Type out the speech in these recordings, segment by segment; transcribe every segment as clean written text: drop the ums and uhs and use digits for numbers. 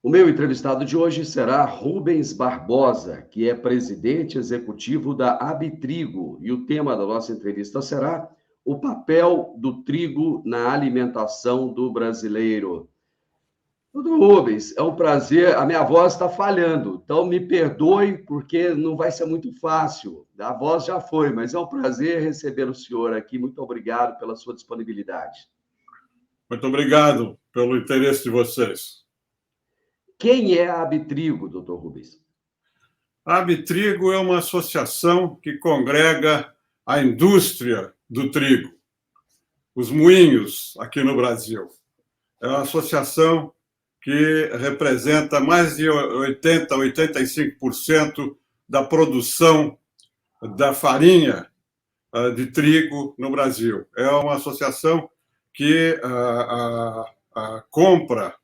O meu entrevistado de hoje será Rubens Barbosa, que é presidente executivo da Abitrigo, e o tema da nossa entrevista será o papel do trigo na alimentação do brasileiro. Doutor Rubens, é um prazer. A minha voz está falhando, então me perdoe, porque não vai ser muito fácil. A voz já foi, mas é um prazer receber o senhor aqui. Muito obrigado pela sua disponibilidade. Muito obrigado pelo interesse de vocês. Quem é a Abitrigo, doutor Rubens? A Abitrigo é uma associação que congrega a indústria do trigo, os moinhos aqui no Brasil. É uma associação que representa mais de 80%, 85% da produção da farinha de trigo no Brasil. É uma associação que compra,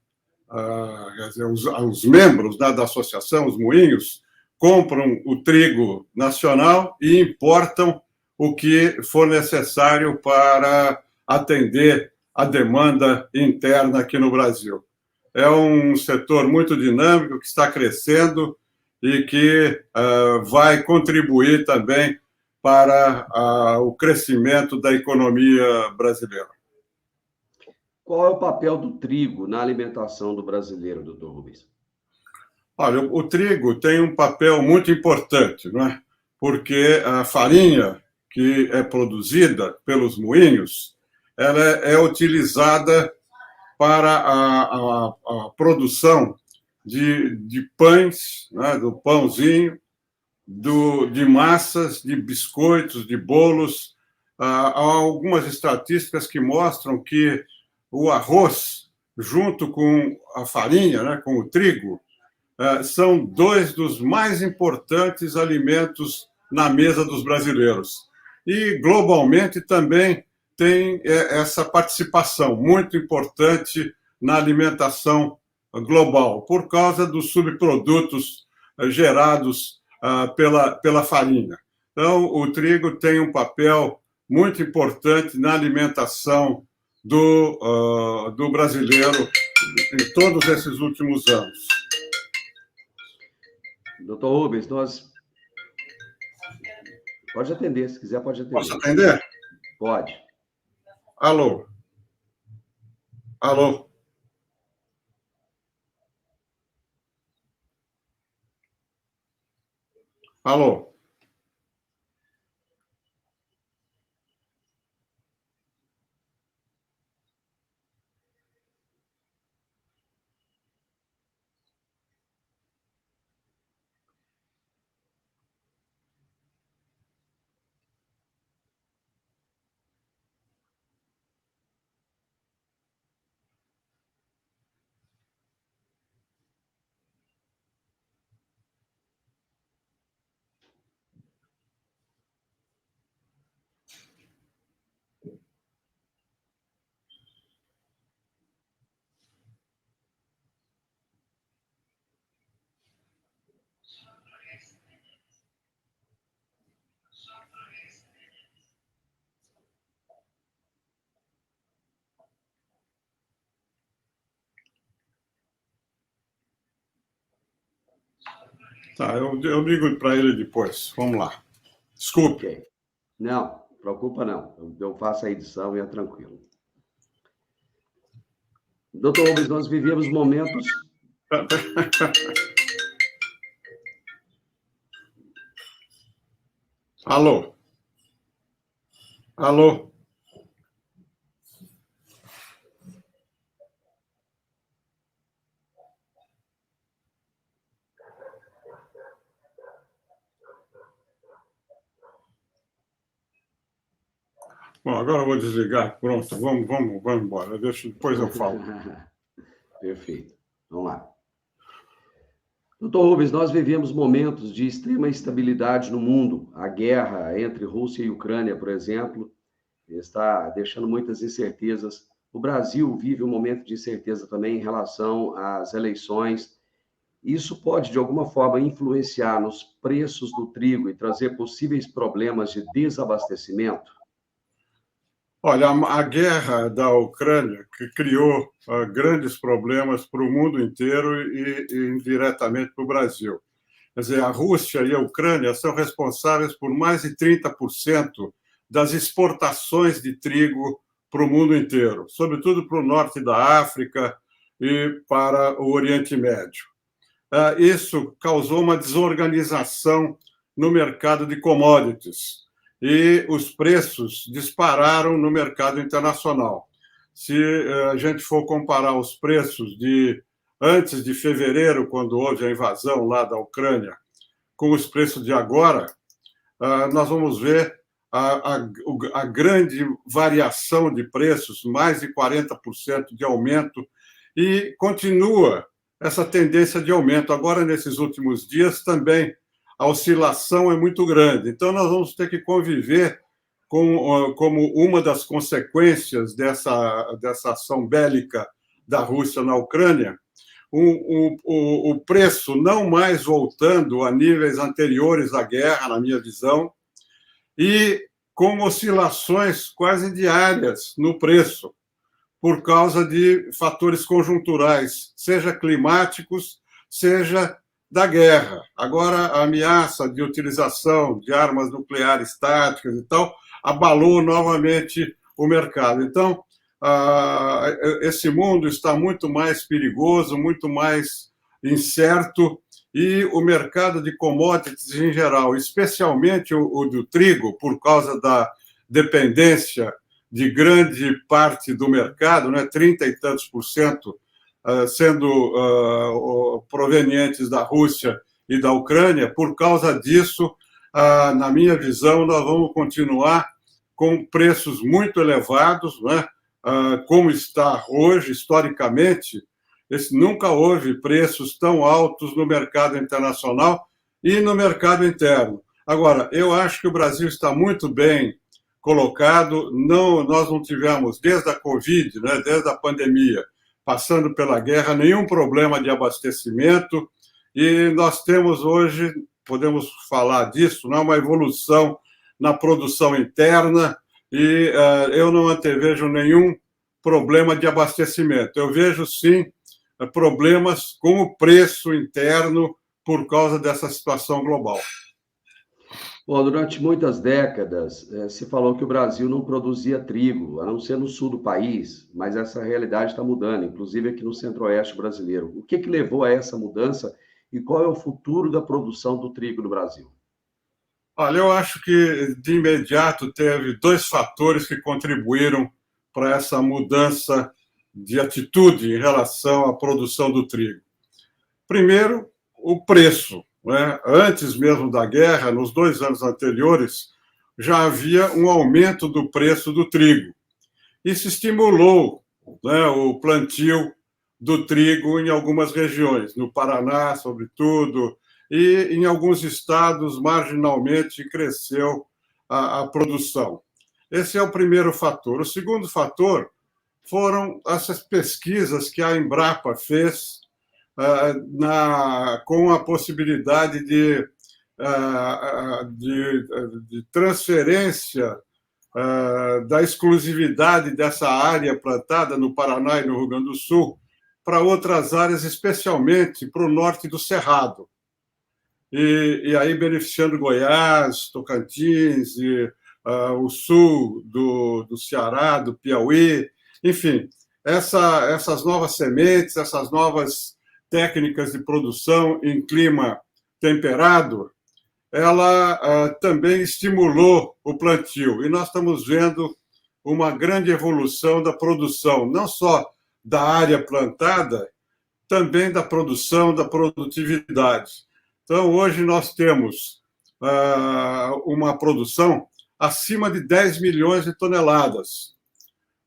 quer dizer, os membros da associação, os moinhos, compram o trigo nacional e importam o que for necessário para atender a demanda interna aqui no Brasil. É um setor muito dinâmico que está crescendo e que vai contribuir também para o crescimento da economia brasileira. Qual é o papel do trigo na alimentação do brasileiro, doutor Rubens? Olha, o trigo tem um papel muito importante, não é? Porque a farinha que é produzida pelos moinhos, ela é utilizada para a produção de pães, né? Do pãozinho, de massas, de biscoitos, de bolos. Há algumas estatísticas que mostram que o arroz, junto com a farinha, né, com o trigo, são dois dos mais importantes alimentos na mesa dos brasileiros. E, globalmente, também tem essa participação muito importante na alimentação global, por causa dos subprodutos gerados pela farinha. Então, o trigo tem um papel muito importante na alimentação do brasileiro em todos esses últimos anos. Doutor Rubens, nós... Pode atender, se quiser pode atender. Posso atender? Pode. Alô? Alô? Alô? Tá, eu ligo para ele depois. Vamos lá. Desculpe. Okay. Não, preocupa não. Eu faço a edição e é tranquilo. Doutor Rubens, nós vivemos momentos... Alô? Alô? Bom, agora eu vou desligar. Pronto, vamos embora. Depois eu falo. Perfeito. Vamos lá. Doutor Rubens, nós vivemos momentos de extrema instabilidade no mundo. A guerra entre Rússia e Ucrânia, por exemplo, está deixando muitas incertezas. O Brasil vive um momento de incerteza também em relação às eleições. Isso pode, de alguma forma, influenciar nos preços do trigo e trazer possíveis problemas de desabastecimento? Olha, a guerra da Ucrânia que criou grandes problemas para o mundo inteiro e indiretamente para o Brasil. Quer dizer, a Rússia e a Ucrânia são responsáveis por mais de 30% das exportações de trigo para o mundo inteiro, sobretudo para o norte da África e para o Oriente Médio. Isso causou uma desorganização no mercado de commodities e os preços dispararam no mercado internacional. Se a gente for comparar os preços de antes de fevereiro, quando houve a invasão lá da Ucrânia, com os preços de agora, nós vamos ver a grande variação de preços, mais de 40% de aumento, e continua essa tendência de aumento. Agora, nesses últimos dias, também a oscilação é muito grande. Então, nós vamos ter que conviver como uma das consequências dessa ação bélica da Rússia na Ucrânia, o preço não mais voltando a níveis anteriores à guerra, na minha visão, e com oscilações quase diárias no preço, por causa de fatores conjunturais, seja climáticos, seja da guerra. Agora, a ameaça de utilização de armas nucleares táticas e tal abalou novamente o mercado. Então, esse mundo está muito mais perigoso, muito mais incerto, e o mercado de commodities em geral, especialmente o do trigo, por causa da dependência de grande parte do mercado, né, 30 e tantos por cento sendo provenientes da Rússia e da Ucrânia. Por causa disso, na minha visão, nós vamos continuar com preços muito elevados, né, como está hoje, historicamente. Nunca houve preços tão altos no mercado internacional e no mercado interno. Agora, eu acho que o Brasil está muito bem colocado. Nós não tivemos, desde a Covid, né, desde a pandemia, passando pela guerra, nenhum problema de abastecimento, e nós temos hoje, podemos falar disso, né, uma evolução na produção interna, e eu não antevejo nenhum problema de abastecimento. Eu vejo, sim, problemas com o preço interno por causa dessa situação global. Bom, durante muitas décadas, se falou que o Brasil não produzia trigo, a não ser no sul do país, mas essa realidade está mudando, inclusive aqui no centro-oeste brasileiro. O que levou a essa mudança e qual é o futuro da produção do trigo no Brasil? Olha, eu acho que, de imediato, teve dois fatores que contribuíram para essa mudança de atitude em relação à produção do trigo. Primeiro, o preço. Né? Antes mesmo da guerra, nos 2 anos anteriores, já havia um aumento do preço do trigo. Isso estimulou, né, o plantio do trigo em algumas regiões, no Paraná, sobretudo, e em alguns estados, marginalmente, cresceu a produção. Esse é o primeiro fator. O segundo fator foram essas pesquisas que a Embrapa fez com a possibilidade de transferência da exclusividade dessa área plantada no Paraná e no Rio Grande do Sul para outras áreas, especialmente para o norte do Cerrado. E aí beneficiando Goiás, Tocantins, o sul do Ceará, do Piauí, enfim, essas novas sementes, essas novas técnicas de produção em clima temperado, ela também estimulou o plantio. E nós estamos vendo uma grande evolução da produção, não só da área plantada, também da produção, da produtividade. Então, hoje nós temos uma produção acima de 10 milhões de toneladas.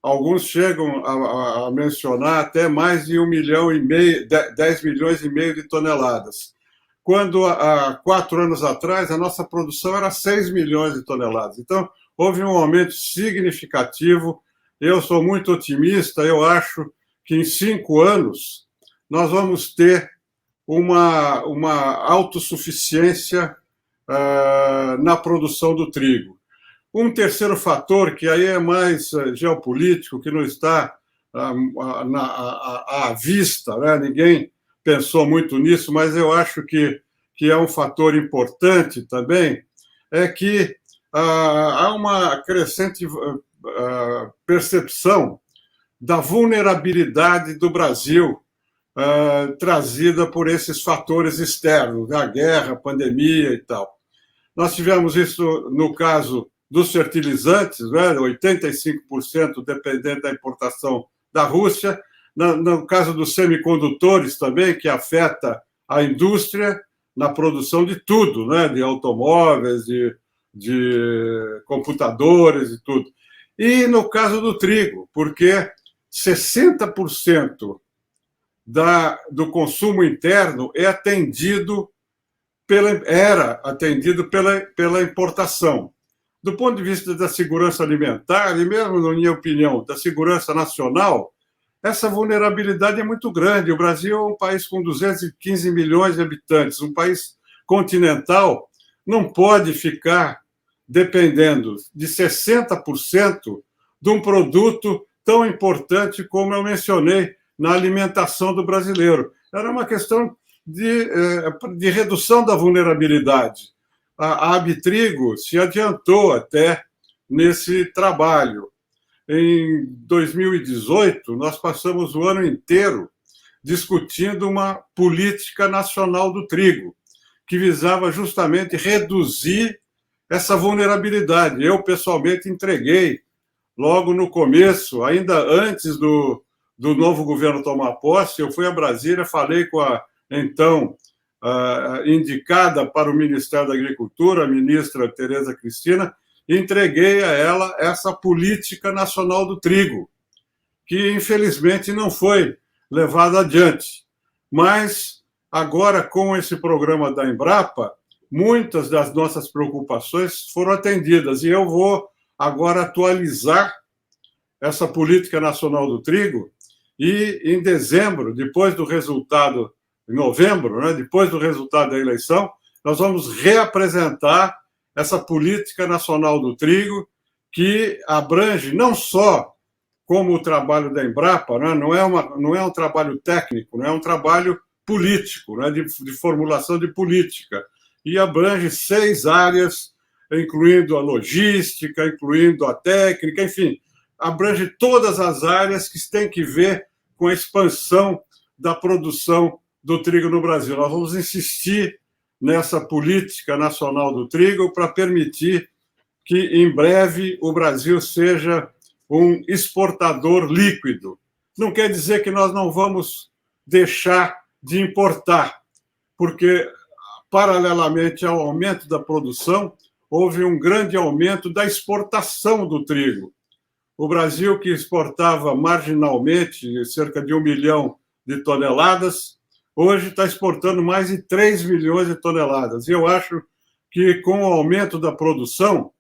Alguns chegam a mencionar até mais de 1,5 milhão, 10 milhões e meio de toneladas. Quando, há 4 anos atrás, a nossa produção era 6 milhões de toneladas. Então, houve um aumento significativo. Eu sou muito otimista, eu acho que em 5 anos nós vamos ter uma autossuficiência na produção do trigo. Um terceiro fator, que aí é mais geopolítico, que não está à vista, né? Ninguém pensou muito nisso, mas eu acho que é um fator importante também, é que há uma crescente percepção da vulnerabilidade do Brasil trazida por esses fatores externos, a guerra, a pandemia e tal. Nós tivemos isso no caso dos fertilizantes, né, 85% dependente da importação da Rússia, no caso dos semicondutores também, que afeta a indústria na produção de tudo, né, de automóveis, de computadores e tudo. E no caso do trigo, porque 60% do consumo interno era atendido pela importação. Do ponto de vista da segurança alimentar, e mesmo, na minha opinião, da segurança nacional, essa vulnerabilidade é muito grande. O Brasil é um país com 215 milhões de habitantes, um país continental, não pode ficar dependendo de 60% de um produto tão importante como eu mencionei na alimentação do brasileiro. Era uma questão de redução da vulnerabilidade. A Abitrigo se adiantou até nesse trabalho. Em 2018, nós passamos o ano inteiro discutindo uma política nacional do trigo, que visava justamente reduzir essa vulnerabilidade. Eu, pessoalmente, entreguei, logo no começo, ainda antes do novo governo tomar posse, eu fui a Brasília, falei com a, então, indicada para o Ministério da Agricultura, a ministra Tereza Cristina, e entreguei a ela essa política nacional do trigo, que, infelizmente, não foi levada adiante. Mas, agora, com esse programa da Embrapa, muitas das nossas preocupações foram atendidas, e eu vou agora atualizar essa política nacional do trigo, e em dezembro, depois do resultado, em novembro, né, depois do resultado da eleição, nós vamos reapresentar essa política nacional do trigo, que abrange não só como o trabalho da Embrapa, né, não é um trabalho técnico, não é um trabalho político, né, de formulação de política, e abrange 6 áreas, incluindo a logística, incluindo a técnica, enfim, abrange todas as áreas que têm que ver com a expansão da produção do trigo no Brasil. Nós vamos insistir nessa política nacional do trigo para permitir que, em breve, o Brasil seja um exportador líquido. Não quer dizer que nós não vamos deixar de importar, porque, paralelamente ao aumento da produção, houve um grande aumento da exportação do trigo. O Brasil, que exportava marginalmente cerca de 1 milhão de toneladas, hoje está exportando mais de 3 milhões de toneladas. E eu acho que, com o aumento da produção,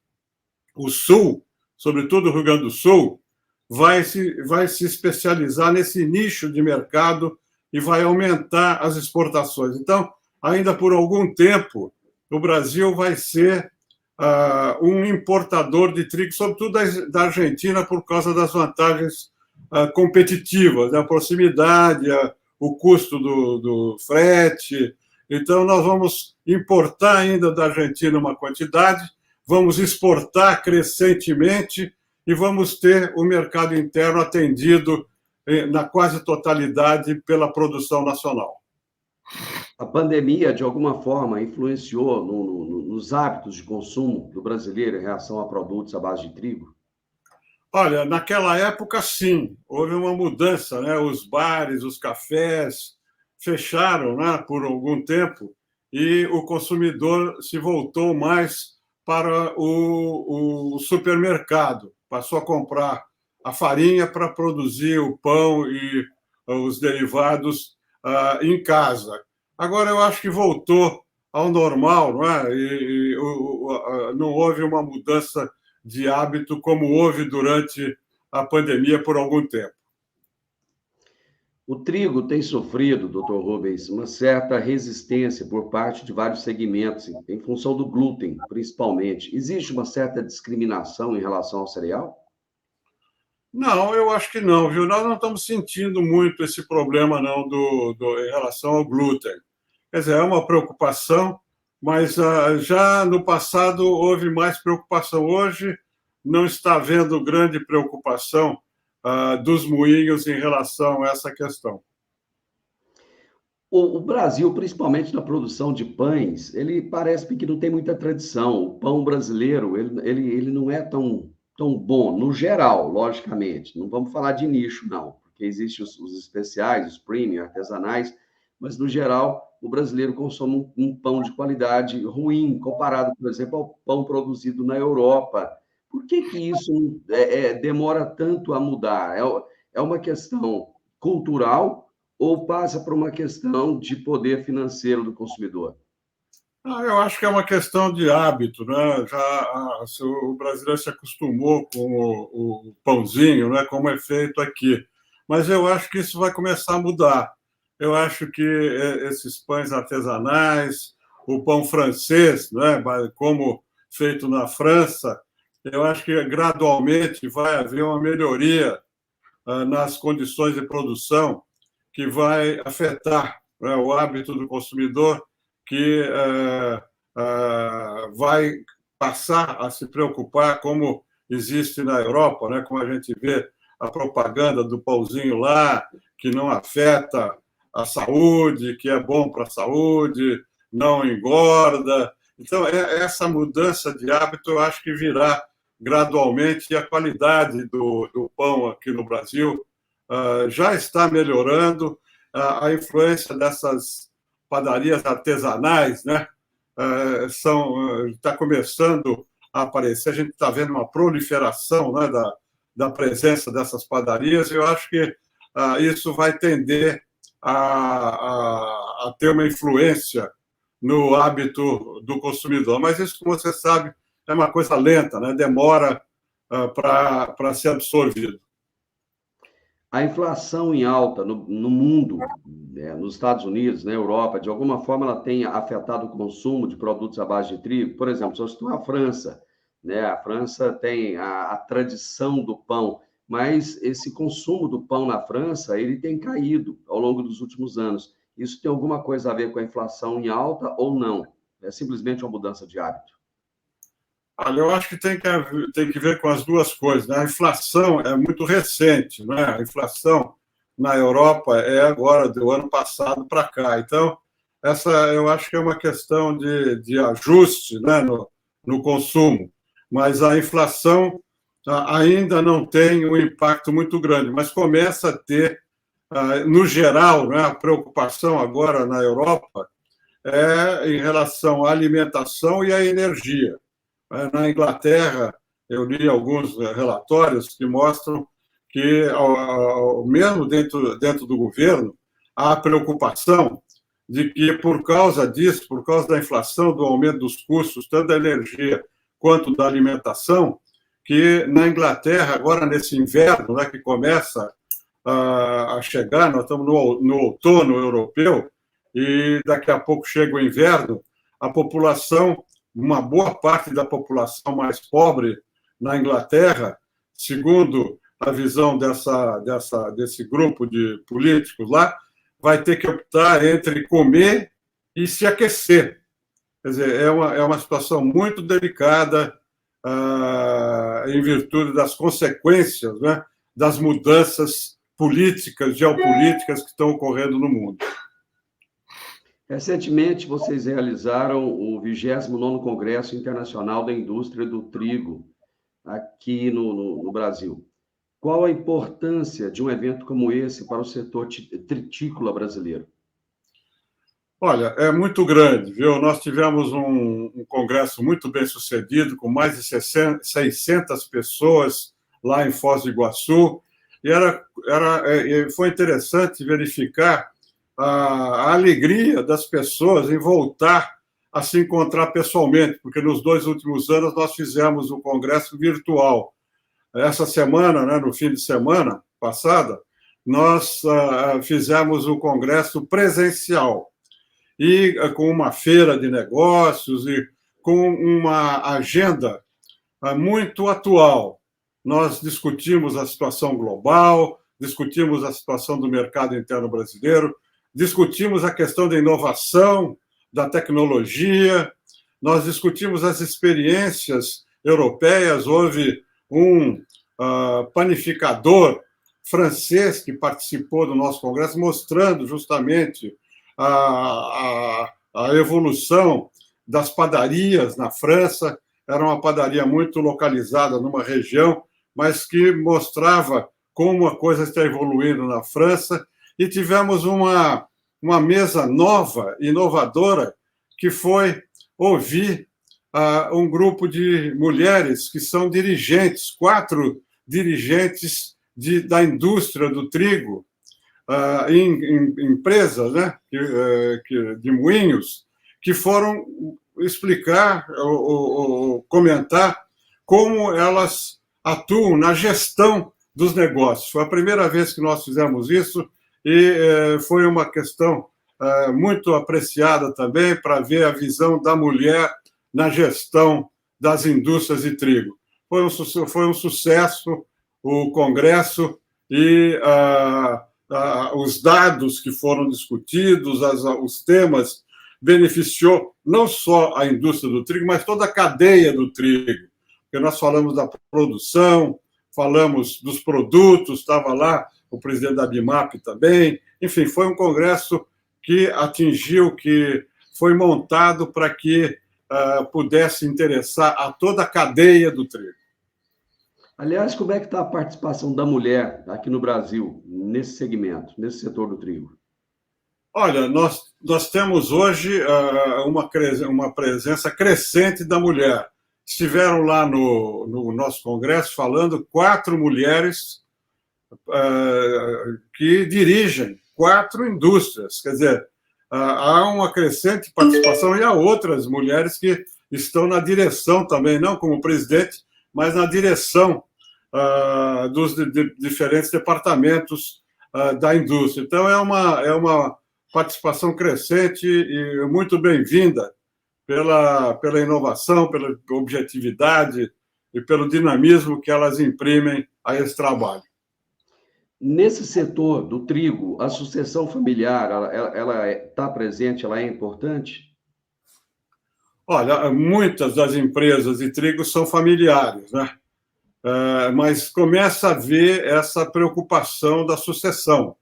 o Sul, sobretudo o Rio Grande do Sul, vai se especializar nesse nicho de mercado e vai aumentar as exportações. Então, ainda por algum tempo, o Brasil vai ser um importador de trigo, sobretudo da Argentina, por causa das vantagens competitivas, da proximidade, o custo do frete. Então, nós vamos importar ainda da Argentina uma quantidade, vamos exportar crescentemente e vamos ter o mercado interno atendido na quase totalidade pela produção nacional. A pandemia, de alguma forma, influenciou nos hábitos de consumo do brasileiro em relação a produtos à base de trigo? Olha, naquela época, sim, houve uma mudança, né? Os bares, os cafés fecharam, né, por algum tempo e o consumidor se voltou mais para o supermercado, passou a comprar a farinha para produzir o pão e os derivados em casa. Agora, eu acho que voltou ao normal, não é? Não houve uma mudança de hábito como houve durante a pandemia por algum tempo. O trigo tem sofrido, doutor Rubens, uma certa resistência por parte de vários segmentos, em função do glúten, principalmente. Existe uma certa discriminação em relação ao cereal? Não, eu acho que não, viu? Nós não estamos sentindo muito esse problema, não, em relação ao glúten. Quer dizer, é uma preocupação, mas já no passado houve mais preocupação. Hoje não está havendo grande preocupação dos moinhos em relação a essa questão. O Brasil, principalmente na produção de pães, ele parece que não tem muita tradição. O pão brasileiro, ele não é tão bom, no geral, logicamente. Não vamos falar de nicho, não, porque existem os especiais, os premium, artesanais, mas, no geral, o brasileiro consome um pão de qualidade ruim, comparado, por exemplo, ao pão produzido na Europa. Por que isso demora tanto a mudar? É uma questão cultural ou passa por uma questão de poder financeiro do consumidor? Eu acho que é uma questão de hábito, né? O brasileiro se acostumou com o pãozinho, né? Como é feito aqui. Mas eu acho que isso vai começar a mudar. Eu acho que esses pães artesanais, o pão francês, né? Como feito na França, eu acho que gradualmente vai haver uma melhoria nas condições de produção que vai afetar, né, o hábito do consumidor, que vai passar a se preocupar, como existe na Europa, né, como a gente vê a propaganda do pãozinho lá, que não afeta a saúde, que é bom para a saúde, não engorda. Então, essa mudança de hábito, eu acho que virá gradualmente, e a qualidade do pão aqui no Brasil já está melhorando. A influência dessas padarias artesanais, né, está começando a aparecer. A gente está vendo uma proliferação, né, da presença dessas padarias. Eu acho que isso vai tender a ter uma influência no hábito do consumidor. Mas isso, como você sabe, é uma coisa lenta, né? Demora para ser absorvido. A inflação em alta no mundo, nos Estados Unidos, na Europa, de alguma forma ela tem afetado o consumo de produtos à base de trigo? Por exemplo, se eu estou na França, né? A França tem a tradição do pão, mas esse consumo do pão na França, ele tem caído ao longo dos últimos anos. Isso tem alguma coisa a ver com a inflação em alta ou não? É simplesmente uma mudança de hábito? Olha, eu acho que tem que ver com as duas coisas, né? A inflação é muito recente, né? A inflação na Europa é agora, do ano passado para cá. Então, essa eu acho que é uma questão de ajuste, né, no consumo. Mas a inflação ainda não tem um impacto muito grande, mas começa a ter, no geral, né, a preocupação agora na Europa é em relação à alimentação e à energia. Na Inglaterra, eu li alguns relatórios que mostram que, mesmo dentro do governo, há preocupação de que, por causa disso, por causa da inflação, do aumento dos custos, tanto da energia quanto da alimentação, que na Inglaterra, agora nesse inverno, né, que começa a chegar, nós estamos no outono europeu, e daqui a pouco chega o inverno, a população, uma boa parte da população mais pobre na Inglaterra, segundo a visão desse grupo de políticos lá, vai ter que optar entre comer e se aquecer. Quer dizer, é uma situação muito delicada em virtude das consequências, né, das mudanças políticas, geopolíticas que estão ocorrendo no mundo. Recentemente, vocês realizaram o 29º Congresso Internacional da Indústria do Trigo, aqui no Brasil. Qual a importância de um evento como esse para o setor tritícola brasileiro? Olha, é muito grande, viu? Nós tivemos um congresso muito bem sucedido, com mais de 600 pessoas lá em Foz do Iguaçu, e foi interessante verificar a alegria das pessoas em voltar a se encontrar pessoalmente, porque nos 2 últimos anos nós fizemos um congresso virtual. Essa semana, né, no fim de semana passada, nós fizemos o congresso presencial, e com uma feira de negócios e com uma agenda muito atual. Nós discutimos a situação global, discutimos a situação do mercado interno brasileiro, discutimos a questão da inovação, da tecnologia, nós discutimos as experiências europeias. Houve um panificador francês que participou do nosso congresso, mostrando justamente a evolução das padarias na França. Era uma padaria muito localizada numa região, mas que mostrava como a coisa está evoluindo na França. E tivemos uma mesa nova, inovadora, que foi ouvir um grupo de mulheres que são dirigentes, 4 dirigentes da indústria do trigo, em empresas, né, de moinhos, que foram explicar ou comentar como elas atuam na gestão dos negócios. Foi a primeira vez que nós fizemos isso e foi uma questão muito apreciada também para ver a visão da mulher na gestão das indústrias de trigo. Foi um sucesso o congresso e os dados que foram discutidos, os temas, beneficiou não só a indústria do trigo, mas toda a cadeia do trigo. Porque nós falamos da produção, falamos dos produtos, estava lá o presidente da BIMAP também. Enfim, foi um congresso que atingiu, que foi montado para que pudesse interessar a toda a cadeia do trigo. Aliás, como é que está a participação da mulher aqui no Brasil, nesse segmento, nesse setor do trigo? Olha, nós temos hoje uma presença crescente da mulher. Estiveram lá no nosso congresso falando 4 mulheres que dirigem 4 indústrias. Quer dizer, há uma crescente participação e há outras mulheres que estão na direção também, não como presidente, mas na direção dos diferentes departamentos da indústria. Então, é uma participação crescente e muito bem-vinda pela inovação, pela objetividade e pelo dinamismo que elas imprimem a esse trabalho. Nesse setor do trigo, a sucessão familiar, ela está presente, ela é importante? Olha, muitas das empresas de trigo são familiares, né? Mas começa a haver essa preocupação da sucessão.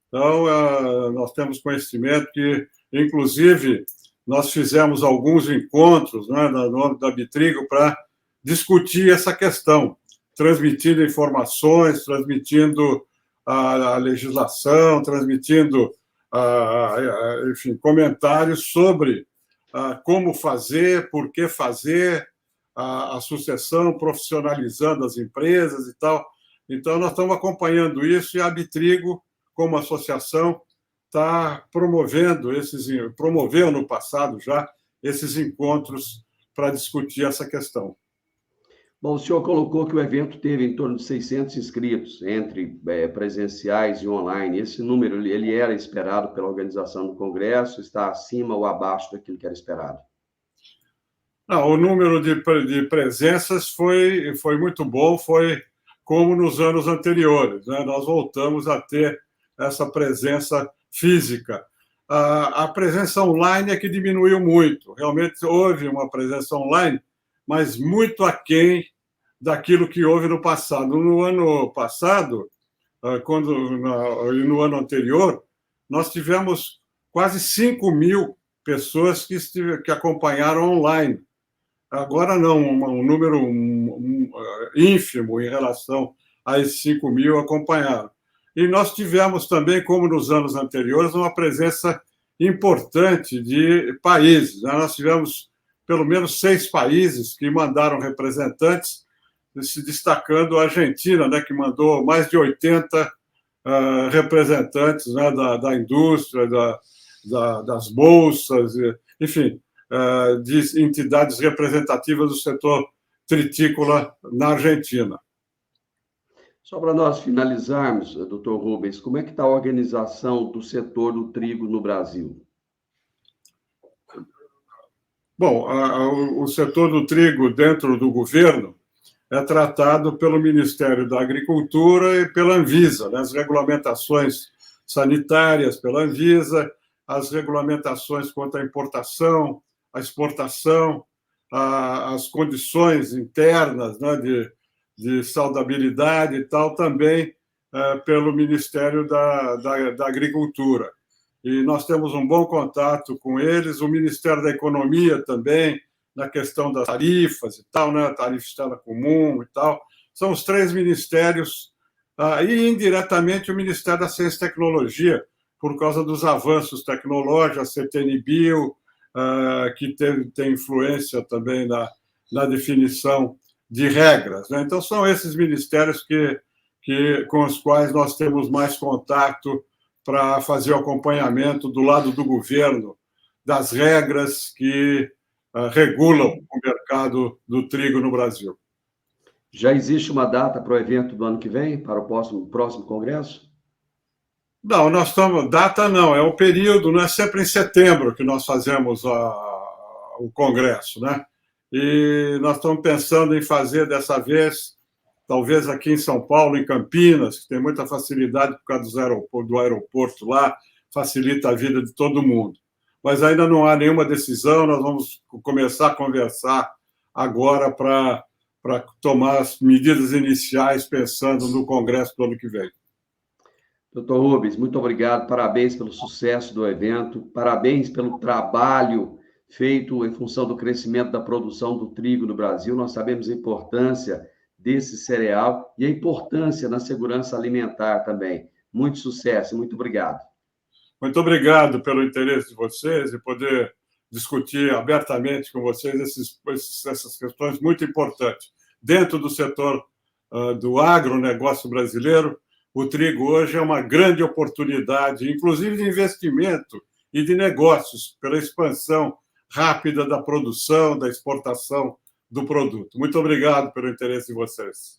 Então, nós temos conhecimento que, inclusive, nós fizemos alguns encontros, né, no âmbito da Abitrigo para discutir essa questão, transmitindo informações, transmitindo a legislação, transmitindo, enfim, comentários sobre como fazer, por que fazer a sucessão, profissionalizando as empresas e tal. Então, nós estamos acompanhando isso e a Abitrigo, como associação, está promoveu no passado já esses encontros para discutir essa questão. Bom, o senhor colocou que o evento teve em torno de 600 inscritos, entre presenciais e online. Esse número ele era esperado pela organização do Congresso? Está acima ou abaixo daquilo que era esperado? Não, o número de presenças foi muito bom, foi como nos anos anteriores, né? Nós voltamos a ter essa presença física. A presença online é que diminuiu muito. Realmente houve uma presença online, mas muito aquém daquilo que houve no passado. No ano passado, e no ano anterior, nós tivemos quase 5.000 pessoas que acompanharam online. Agora não, um número ínfimo em relação a esses 5.000 acompanharam. E nós tivemos também, como nos anos anteriores, uma presença importante de países. Nós tivemos pelo menos 6 países que mandaram representantes, se destacando a Argentina, né, que mandou mais de 80 representantes, né, da indústria, das bolsas, enfim, de entidades representativas do setor tritícola na Argentina. Só para nós finalizarmos, doutor Rubens, como é que está a organização do setor do trigo no Brasil? Bom, o setor do trigo dentro do governo é tratado pelo Ministério da Agricultura e pela Anvisa, né? As regulamentações sanitárias pela Anvisa, as regulamentações quanto à importação, à exportação, as condições internas, né, de saudabilidade e tal, também pelo Ministério da Agricultura. E nós temos um bom contato com eles, o Ministério da Economia também, na questão das tarifas e tal, né? A tarifa externa comum e tal. São os três ministérios, e indiretamente o Ministério da Ciência e Tecnologia, por causa dos avanços tecnológicos, a CTN-Bio, que tem influência também na definição de regras, né? Então, são esses ministérios com os quais nós temos mais contato para fazer o acompanhamento do lado do governo das regras que regulam o mercado do trigo no Brasil. Já existe uma data para o evento do ano que vem, para o próximo congresso? Não, nós estamos. Data não, é o período, não é sempre em setembro que nós fazemos o congresso, né? E nós estamos pensando em fazer dessa vez, talvez aqui em São Paulo, em Campinas, que tem muita facilidade por causa do aeroporto lá, facilita a vida de todo mundo. Mas ainda não há nenhuma decisão, nós vamos começar a conversar agora para tomar as medidas iniciais, pensando no Congresso do ano que vem. Doutor Rubens, muito obrigado, parabéns pelo sucesso do evento, parabéns pelo trabalho feito em função do crescimento da produção do trigo no Brasil. Nós sabemos a importância desse cereal e a importância na segurança alimentar também. Muito sucesso, muito obrigado. Muito obrigado pelo interesse de vocês e poder discutir abertamente com vocês essas questões muito importantes. Dentro do setor do agronegócio brasileiro, o trigo hoje é uma grande oportunidade, inclusive de investimento e de negócios, pela expansão rápida da produção, da exportação do produto. Muito obrigado pelo interesse de vocês.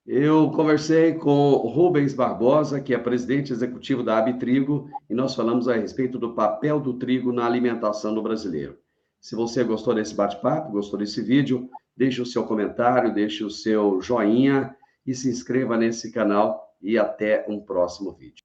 Eu conversei com Rubens Barbosa, que é presidente executivo da Abitrigo, e nós falamos a respeito do papel do trigo na alimentação do brasileiro. Se você gostou desse bate-papo, gostou desse vídeo, deixe o seu comentário, deixe o seu joinha e se inscreva nesse canal e até um próximo vídeo.